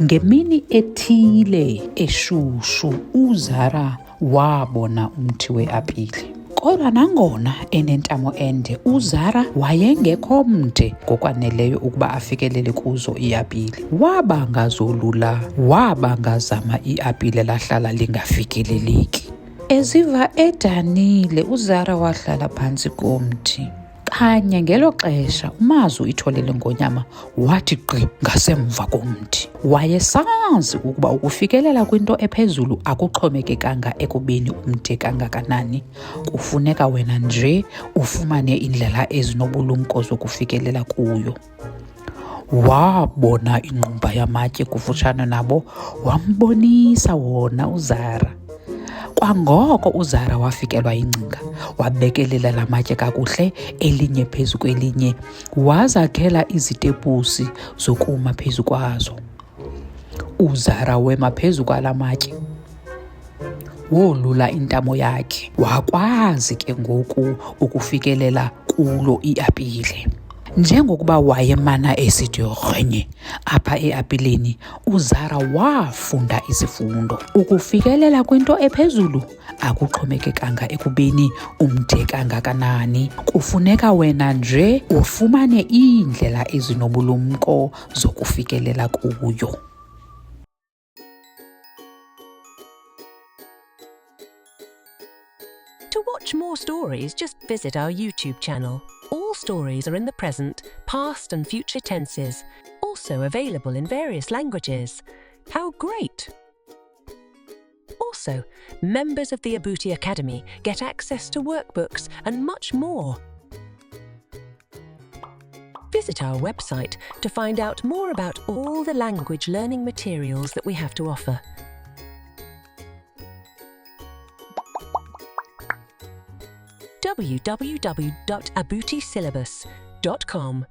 Ngemini ethile eshushu uZara wabona umthi we-apile. Kodwa nangona enentamo ende, uZara wayengekho mde ngokwaneleyo ukuba afikelele kuzo iiapile. Wabangazama iapile lahlala lingafikeleleki. Eziva edanile, uZara wahlala phantsi komthi. Kanye ngelo xesha uMazu itholele ngonyama wathi gqi ngasemva komthi. Wayesazi ukuba ukufikelela kwinto ephezulu akuxhomekekanga ekubeni umde kangakanani. Kufuneka wena nje ufumane indlela ezinobulumko zokufikelela kuyo. Wabona ingqumba yamatye kufutshane nabo, wambonisa wona uZara. Kwangoko uZara wafikelwa yingcinga, wabekelela la matye kakuhle elinye phezu kwelinye, wazakhela izitepusi zokuma phezu kwazo. uZara wema phezu kwala matye, wolula intamo yakhe, wakwazi ke ngoku ukufikelela kulo iapile. Njengokuba wayemana esithi rhenye apha eapileni, uZara wafunda isifundo. Ukufikelela kwinto ephezulu akuxhomekekanga ekubeni umde kangakanani. Kufuneka wena nje ufumane iindlela ezinobulumko zokufikelela kuyo. To watch more stories, just visit our YouTube channel. All stories are in the present, past and future tenses, also available in various languages. How great! Also, members of the Abuti Academy get access to workbooks and much more. Visit our website to find out more about all the language learning materials that we have to offer. www.abutisyllabus.com